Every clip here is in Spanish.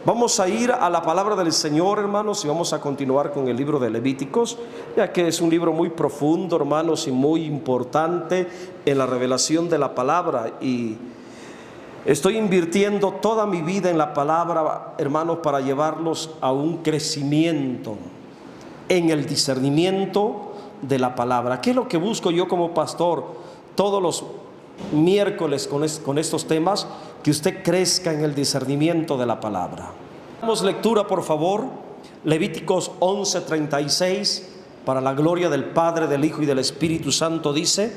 Vamos a ir a la palabra del Señor, hermanos, y vamos a continuar con el libro de Levíticos, ya que es un libro muy profundo, hermanos, y muy importante en la revelación de la palabra. Y estoy invirtiendo toda mi vida en la palabra, hermanos, para llevarlos a un crecimiento en el discernimiento de la palabra. ¿Qué es lo que busco yo como pastor todos los miércoles con estos temas? Que usted crezca en el discernimiento de la palabra. Damos lectura, por favor, Levíticos 11:36, para la gloria del Padre, del Hijo y del Espíritu Santo. Dice: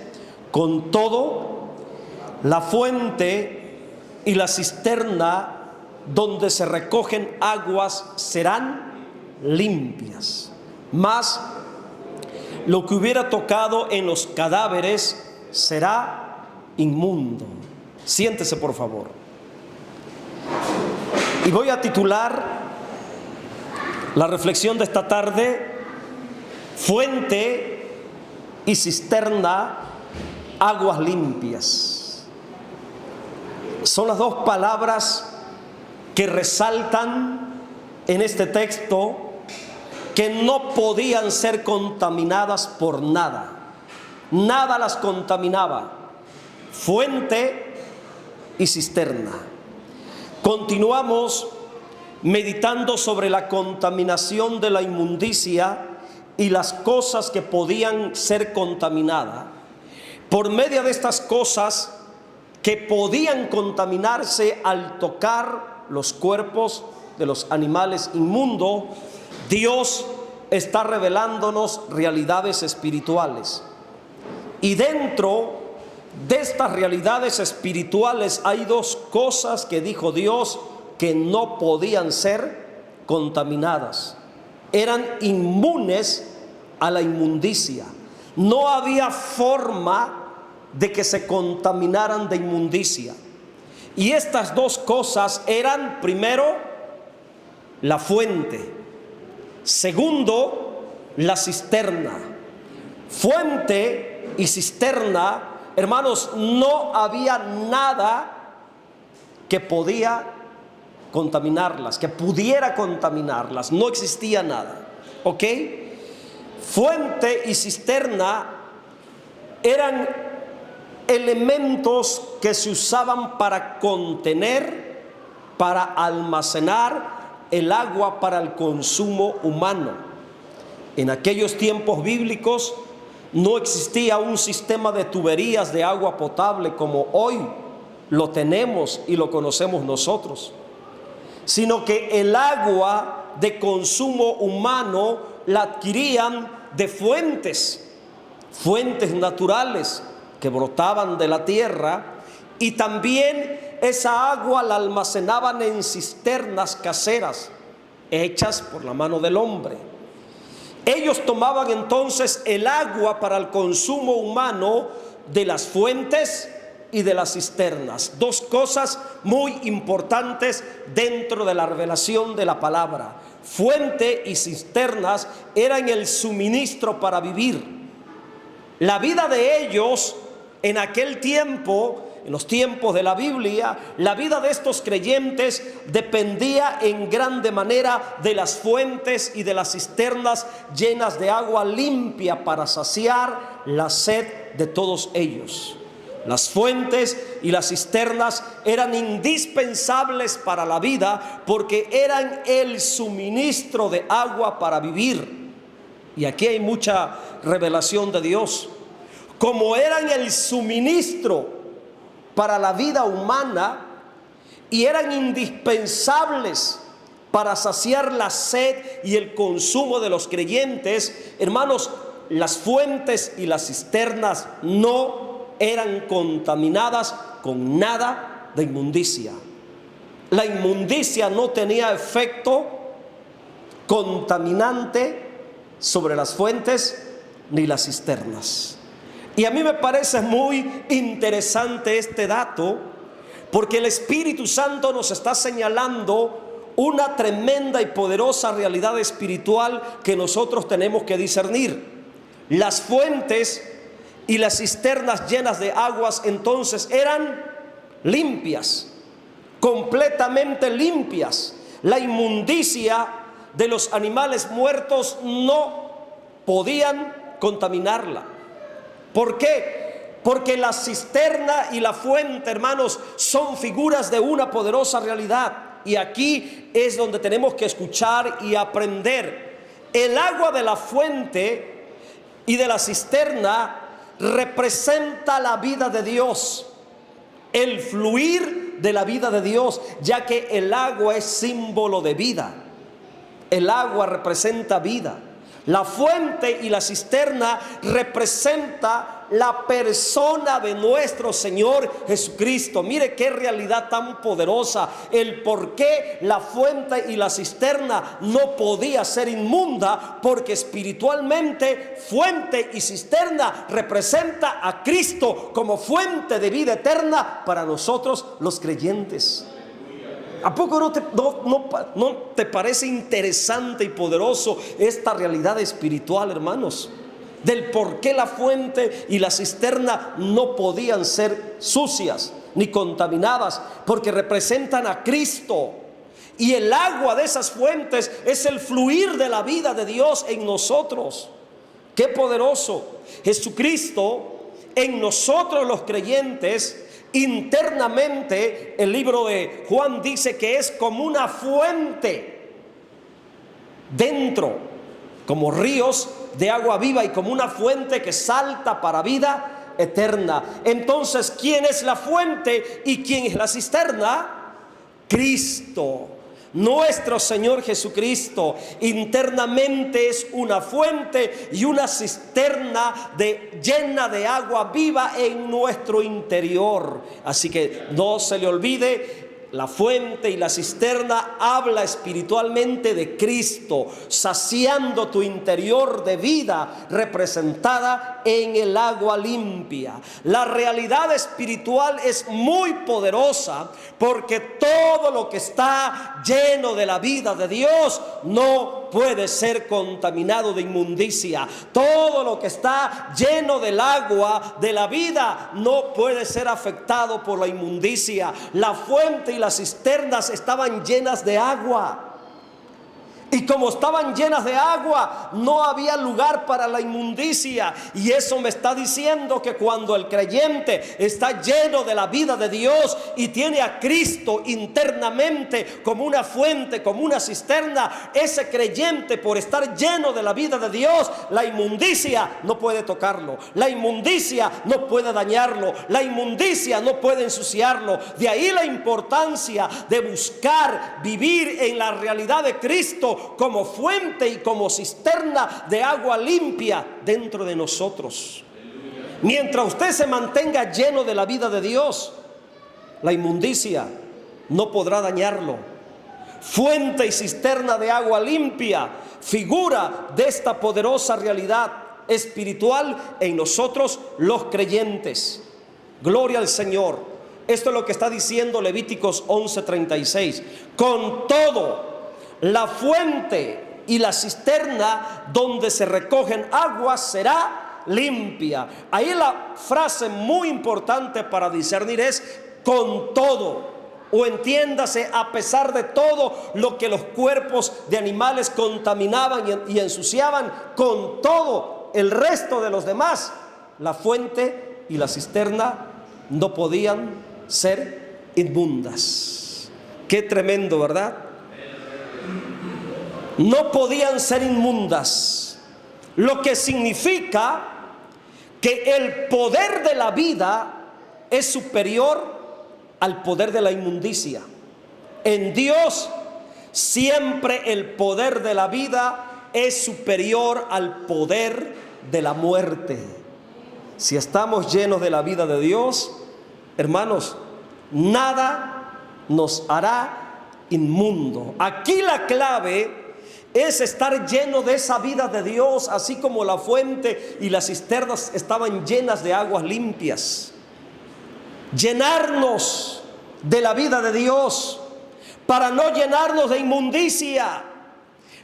con todo, la fuente y la cisterna donde se recogen aguas serán limpias, mas lo que hubiera tocado en los cadáveres será inmundo. Siéntese, por favor. Y voy a titular la reflexión de esta tarde: fuente y cisterna, aguas limpias. Son las dos palabras que resaltan en este texto, que no podían ser contaminadas por nada. Nada las contaminaba. Fuente y cisterna. Continuamos meditando sobre la contaminación de la inmundicia y las cosas que podían ser contaminadas. Por medio de estas cosas que podían contaminarse al tocar los cuerpos de los animales inmundos, Dios está revelándonos realidades espirituales. Y dentro de estas realidades espirituales hay dos cosas que dijo Dios que no podían ser contaminadas. Eran inmunes a la inmundicia. No había forma de que se contaminaran de inmundicia. Y estas dos cosas eran, primero, la fuente. Segundo, la cisterna. Fuente y cisterna, hermanos, no había nada que podía contaminarlas, que pudiera contaminarlas. No existía nada. ¿Ok? Fuente y cisterna eran elementos que se usaban para contener, para almacenar el agua para el consumo humano. En aquellos tiempos bíblicos no existía un sistema de tuberías de agua potable como hoy lo tenemos y lo conocemos nosotros, sino que el agua de consumo humano la adquirían de fuentes naturales que brotaban de la tierra, y también esa agua la almacenaban en cisternas caseras hechas por la mano del hombre. Ellos tomaban entonces el agua para el consumo humano de las fuentes y de las cisternas. Dos cosas muy importantes dentro de la revelación de la palabra. Fuente y cisternas eran el suministro para vivir. La vida de ellos en aquel tiempo, en los tiempos de la Biblia, la vida de estos creyentes dependía en grande manera de las fuentes y de las cisternas llenas de agua limpia para saciar la sed de todos ellos. Las fuentes y las cisternas eran indispensables para la vida porque eran el suministro de agua para vivir. Y aquí hay mucha revelación de Dios. Como eran el suministro para la vida humana y eran indispensables para saciar la sed y el consumo de los creyentes, hermanos, las fuentes y las cisternas no eran contaminadas con nada de inmundicia. La inmundicia no tenía efecto contaminante sobre las fuentes ni las cisternas. Y a mí me parece muy interesante este dato, porque el Espíritu Santo nos está señalando una tremenda y poderosa realidad espiritual que nosotros tenemos que discernir. Las fuentes y las cisternas llenas de aguas entonces eran limpias, completamente limpias. la inmundicia de los animales muertos no podían contaminarla. ¿Por qué? Porque la cisterna y la fuente, hermanos, son figuras de una poderosa realidad. Y aquí es donde tenemos que escuchar y aprender. El agua de la fuente y de la cisterna representa la vida de Dios, el fluir de la vida de Dios, ya que el agua es símbolo de vida. El agua representa vida. La fuente y la cisterna representa la persona de nuestro Señor Jesucristo. Mire qué realidad tan poderosa. El por qué la fuente y la cisterna no podía ser inmunda, porque espiritualmente fuente y cisterna representa a Cristo como fuente de vida eterna para nosotros los creyentes. ¿A poco no te parece interesante y poderoso esta realidad espiritual, hermanos? Del por qué la fuente y la cisterna no podían ser sucias ni contaminadas, porque representan a Cristo. Y el agua de esas fuentes es el fluir de la vida de Dios en nosotros. ¡Qué poderoso! Jesucristo en nosotros los creyentes. Internamente, el libro de Juan dice que es como una fuente dentro, como ríos de agua viva y como una fuente que salta para vida eterna. Entonces, ¿quién es la fuente y quién es la cisterna? Cristo. Nuestro Señor Jesucristo internamente es una fuente y una cisterna llena de agua viva en nuestro interior. Así que no se le olvide, la fuente y la cisterna habla espiritualmente de Cristo, saciando tu interior de vida representada en el agua limpia. La realidad espiritual es muy poderosa, porque todo lo que está lleno de la vida de Dios no puede ser contaminado de inmundicia. Todo lo que está lleno del agua de la vida no puede ser afectado por la inmundicia. La fuente y las cisternas estaban llenas de agua. Y como estaban llenas de agua, no había lugar para la inmundicia. Y eso me está diciendo que cuando el creyente está lleno de la vida de Dios y tiene a Cristo internamente como una fuente, como una cisterna, ese creyente, por estar lleno de la vida de Dios, la inmundicia no puede tocarlo, la inmundicia no puede dañarlo, la inmundicia no puede ensuciarlo. De ahí la importancia de buscar vivir en la realidad de Cristo como fuente y como cisterna de agua limpia dentro de nosotros. Mientras usted se mantenga lleno de la vida de Dios, la inmundicia no podrá dañarlo. Fuente y cisterna de agua limpia, figura de esta poderosa realidad espiritual en nosotros los creyentes. Gloria al Señor. Esto es lo que está diciendo Levíticos 11:36. Con todo, la fuente y la cisterna donde se recogen aguas será limpia. Ahí la frase muy importante para discernir es con todo, o entiéndase, a pesar de todo lo que los cuerpos de animales contaminaban y ensuciaban, con todo el resto de los demás, la fuente y la cisterna no podían ser inmundas. Qué tremendo, ¿verdad? No podían ser inmundas, lo que significa que el poder de la vida es superior al poder de la inmundicia. En Dios siempre el poder de la vida es superior al poder de la muerte. Si estamos llenos de la vida de Dios, hermanos, nada nos hará inmundo. Aquí la clave es estar lleno de esa vida de Dios, así como la fuente y las cisternas estaban llenas de aguas limpias. Llenarnos de la vida de Dios para no llenarnos de inmundicia.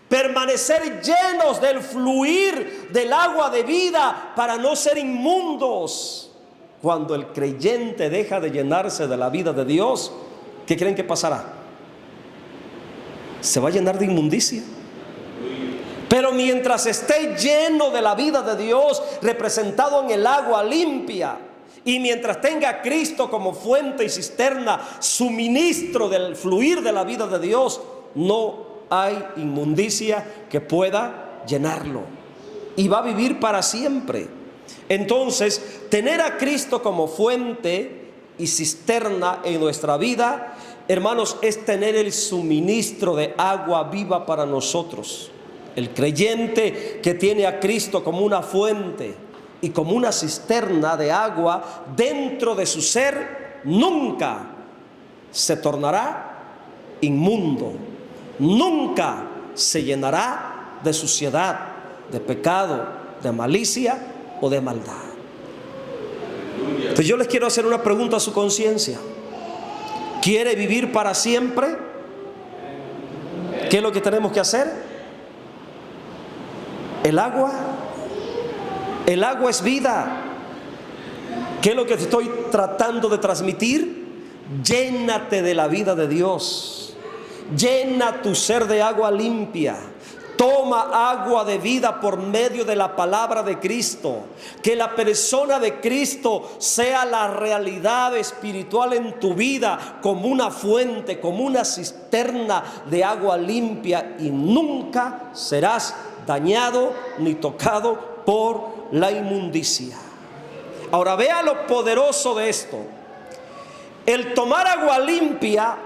Permanecer llenos del fluir del agua de vida para no ser inmundos. Cuando el creyente deja de llenarse de la vida de Dios, ¿qué creen que pasará? se va a llenar de inmundicia. Pero mientras esté lleno de la vida de Dios, representado en el agua limpia, y mientras tenga a Cristo como fuente y cisterna, suministro del fluir de la vida de Dios, no hay inmundicia que pueda llenarlo. Y va a vivir para siempre. Entonces, tener a Cristo como fuente y cisterna en nuestra vida, hermanos, es tener el suministro de agua viva para nosotros. El creyente que tiene a Cristo como una fuente y como una cisterna de agua dentro de su ser, nunca se tornará inmundo, nunca se llenará de suciedad, de pecado, de malicia o de maldad. Entonces yo les quiero hacer una pregunta a su conciencia. ¿Quiere vivir para siempre? ¿Qué es lo que tenemos que hacer? El agua es vida. ¿Qué es lo que te estoy tratando de transmitir? Llénate de la vida de Dios. Llena tu ser de agua limpia. Toma agua de vida por medio de la palabra de Cristo. Que la persona de Cristo sea la realidad espiritual en tu vida, como una fuente, como una cisterna de agua limpia, y nunca serás dañado ni tocado por la inmundicia. Ahora vea lo poderoso de esto. El tomar agua limpia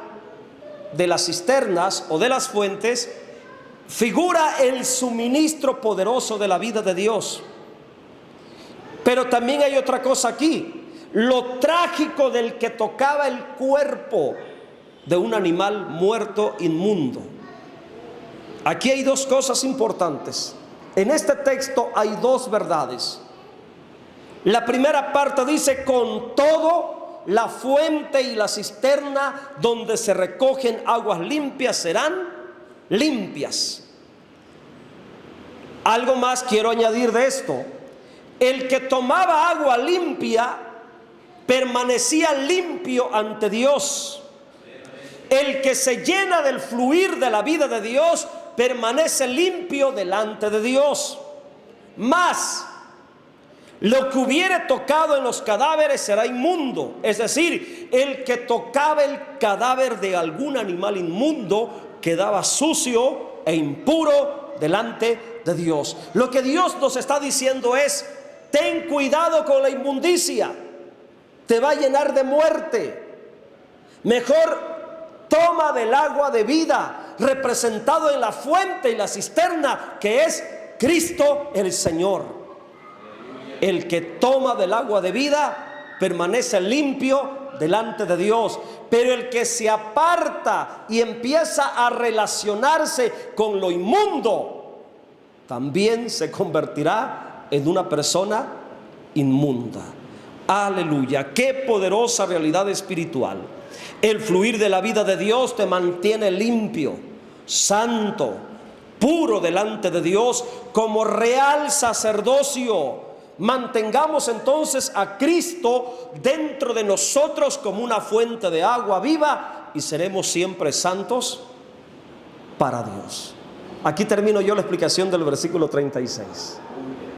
de las cisternas o de las fuentes figura el suministro poderoso de la vida de Dios. Pero también hay otra cosa aquí: lo trágico del que tocaba el cuerpo de un animal muerto, inmundo. Aquí hay dos cosas importantes. En este texto hay dos verdades. La primera parte dice: con todo, la fuente y la cisterna donde se recogen aguas limpias serán limpias. Algo más quiero añadir de esto: el que tomaba agua limpia permanecía limpio ante Dios. El que se llena del fluir de la vida de Dios permanece limpio delante de Dios. Mas lo que hubiere tocado en los cadáveres será inmundo. Es decir, el que tocaba el cadáver de algún animal inmundo quedaba sucio e impuro delante de Dios. Lo que Dios nos está diciendo es: ten cuidado con la inmundicia, te va a llenar de muerte. Mejor toma del agua de vida, representado en la fuente y la cisterna, que es Cristo el Señor. El que toma del agua de vida permanece limpio delante de Dios. Pero el que se aparta y empieza a relacionarse con lo inmundo, también se convertirá en una persona inmunda. Aleluya, qué poderosa realidad espiritual. El fluir de la vida de Dios te mantiene limpio, santo, puro delante de Dios, como real sacerdocio. Mantengamos entonces a Cristo dentro de nosotros como una fuente de agua viva, y seremos siempre santos para Dios. Aquí termino yo la explicación del versículo 36.